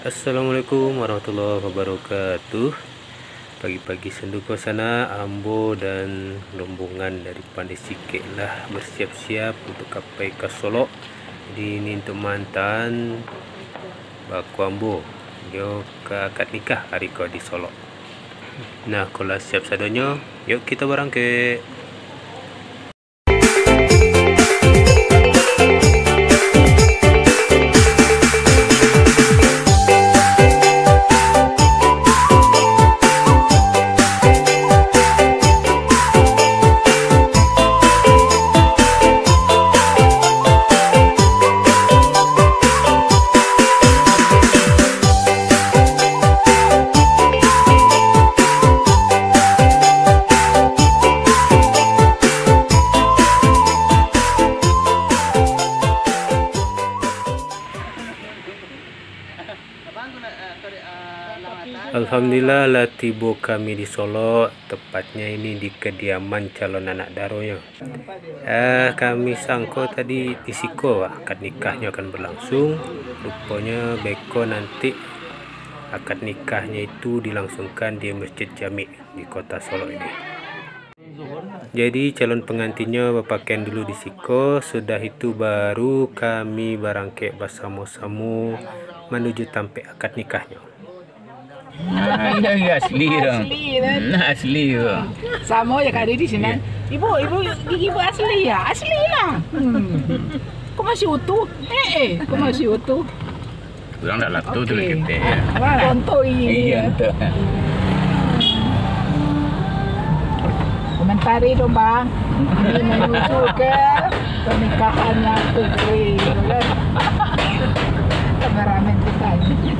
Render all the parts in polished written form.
Assalamualaikum warahmatullahi wabarakatuh. Pagi-pagi sendu ke sana, Ambo dan rombongan dari Pandai Sikit lah bersiap-siap untuk capai ke Solok. Jadi ini untuk mantan baku Ambo, dia ke akad nikah hari kau di Solok. Nah, kalau siap sadonyo, yuk kita berangkat. Alhamdulillah lah tiba kami di Solok, tepatnya ini di kediaman calon anak daronya. Kami sangko tadi di Siko akad nikahnya akan berlangsung. Rupanya beko nanti akad nikahnya itu dilangsungkan di Masjid Jami di kota Solok ini. Jadi calon pengantinnya berpakaian dulu di Siko, sudah itu baru kami berangkat bersama-sama menuju tempat akad nikahnya. Asli dong. Asli dong. Sama ya kali di sini. Ibu gigi ibu asli ya, asli lah. Kok masih utuh? Kok masih utuh? Kurang dah latu tu kita. Contoh ini. Iya tu. Komentari dong bang. Ini menuju ke pernikahannya Putri. Kameramen kita ini.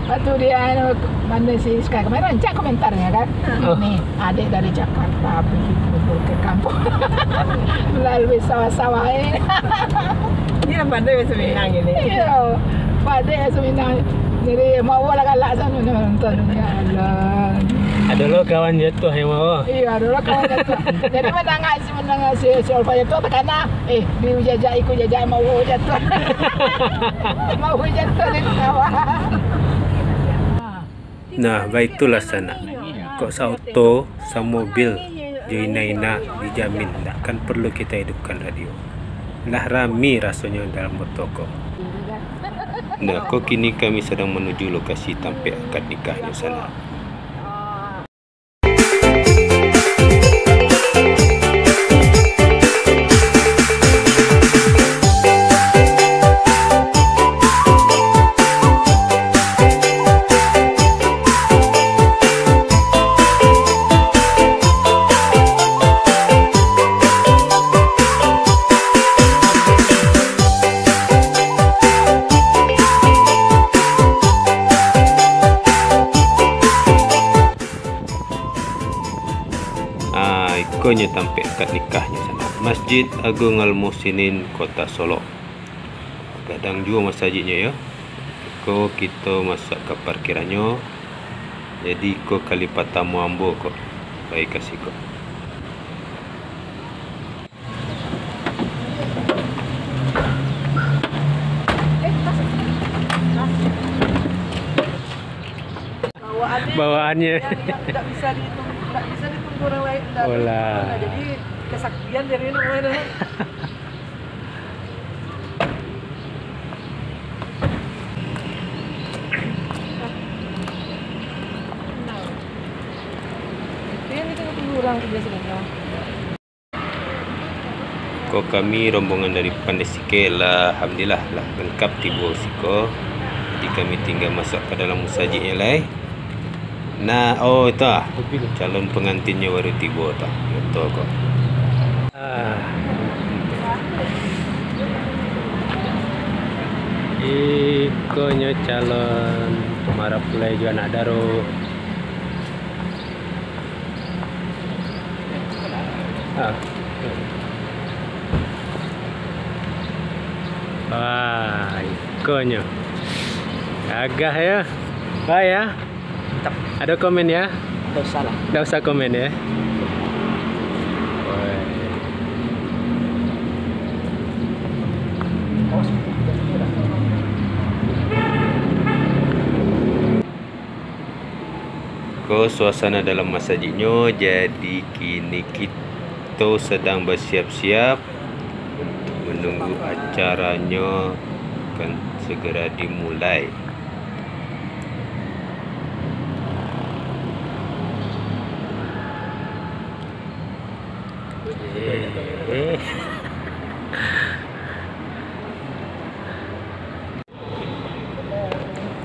Waktu dia mana si Sky kemarin cak komentarnya kan, nih adik dari Jakarta pergi ke kampung melalui sawah-sawah ini. Dia pandai bahasa Minang ini. Iya, pandai bahasa Minang. Jadi mau lah galak sana nonton. Ya Allah. Ada lo kawan jatuh yang mau. Iya, ada lo kawan jatuh. Jadi menang si Olfa jatuh tekana. Di jajak ikut jajak mau jatuh. Mau jatuh di sawah. Nah, baitulah sana. Kok auto sama mobil Joinaina dijamin takkan perlu kita hidupkan radio. Lah rami rasanya dalam bertoko. Nah, kok kini kami sedang menuju lokasi tempat akad nikahnya sana. Ikonya tampak akad nikahnya sana. Masjid Agung Al Muhsinin Kota Solok. Kadang juga masjidnya ya. Ko kita masuk ke parkirannya. Jadi ko kali pertama Ambo kok. Baik kasih kok. Bawaannya. Tak bisa ditunggu orang lain. Olah. Jadi kesaktian dari ini mana? Kita tunggu orang kerja sebentar. Kok kami rombongan dari Pandai Sikit lah, alhamdulillah lah lengkap tiba Siko. Jadi kami tinggal masuk ke dalam musajidnya lah. Nah, oh itu calon pengantinnya baru tiba tak. Betul kok. Ikonya calon marapulai juga anak daro. Wah, ikonya agak ya. Baik ya. Ada komen ya? Tidak usah komen ya. sangko suasana dalam masjidnya. Jadi kini kita sedang bersiap-siap untuk menunggu acaranya akan segera dimulai.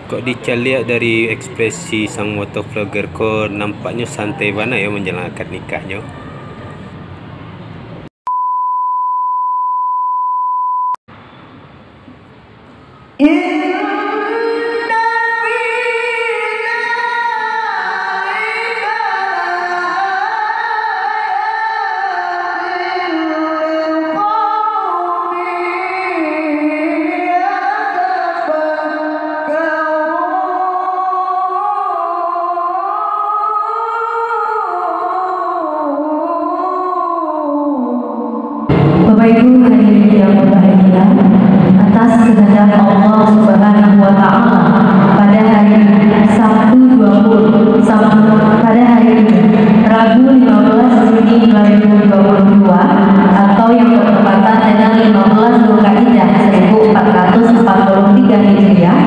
Kok dicaliak dari ekspresi sang motovlogger, kok nampaknya santai mana ya menjelang akad nikahnya. Bapak Ibu hadirin yang berbahagia, atas kehendak Allah Subhanahu wa Ta'ala pada hari Sabtu 20 pada hari ini Rabu 15 Juni 2022 atau yang bertepatan dengan 15 Dzulqa'dah 1443 Hijriah,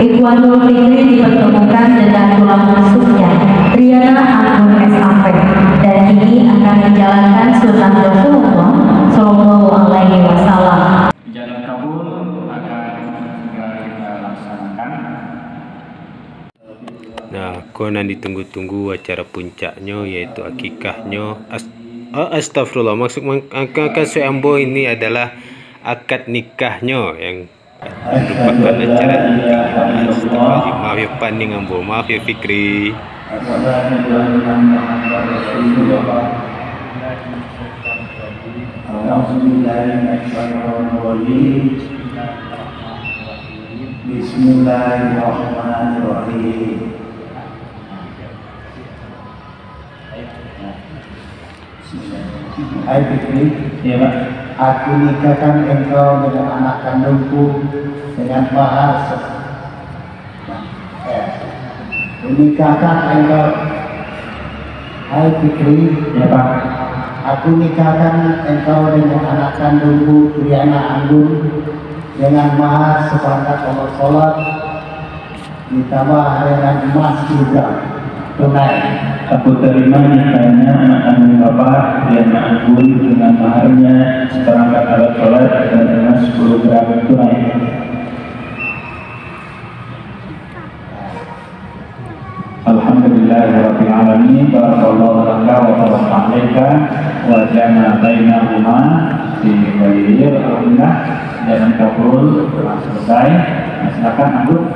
Ikhwanul Fikri dipertemukan dengan tulang rusuknya Triana Anggun SAP dan kini akan menjalankan sunnah Rasulullah Sallallahu Alaihi Wasallam. Jalan kabul akan segera kita laksanakan. Nah, konon ditunggu-tunggu acara puncaknya yaitu akikahnya. Astagfirullah, maksud angka Ambo ini adalah akad nikahnya yang merupakan acara intinya. Astagfirullah, maaf ya Paning Ambo, maaf ya Fikri. Bismillahirrahmanirrahim. Hai Fikri, ya Pak. Aku nikahkan engkau dengan anak kandungku dengan mahar menikahkan engkau. Hai Fikri, ya Pak. Aku nikahkan engkau dengan anak kandungku Triana Anggun dengan mahar seperangkat alat sholat ditambah dengan emas juga tunai. Aku terima nikahnya anak kandung Bapak Triana Anggun dengan maharnya seperangkat alat sholat dan emas 10 gram tunai. Alhamdulillahirabbil alamin. Barakallahu laka wa baraka alaika wa jama'a bainahuma fi khairin. Alhamdulillah, jalan kabul telah selesai. Silakan Anggun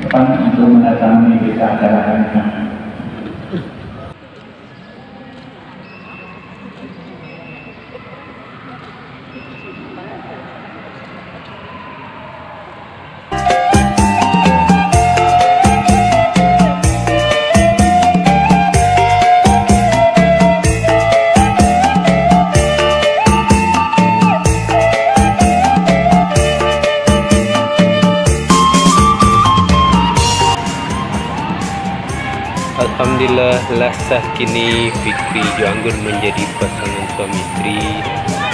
depan untuk mendatangi kita acara hari ini. Alhamdulillah, lasah kini Fikri Jo Anggun menjadi pasangan suami istri.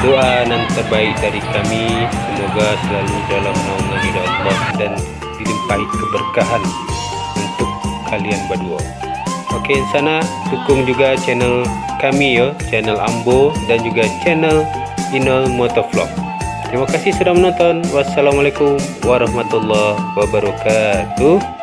Doa dan terbaik dari kami, semoga selalu dalam naungan ridha Allah dan dilimpahi keberkahan untuk kalian berdua. Oke, sana dukung juga channel kami ya, channel Ambo dan juga channel Inol Motovlog. Terima kasih sudah menonton. Wassalamualaikum warahmatullahi wabarakatuh.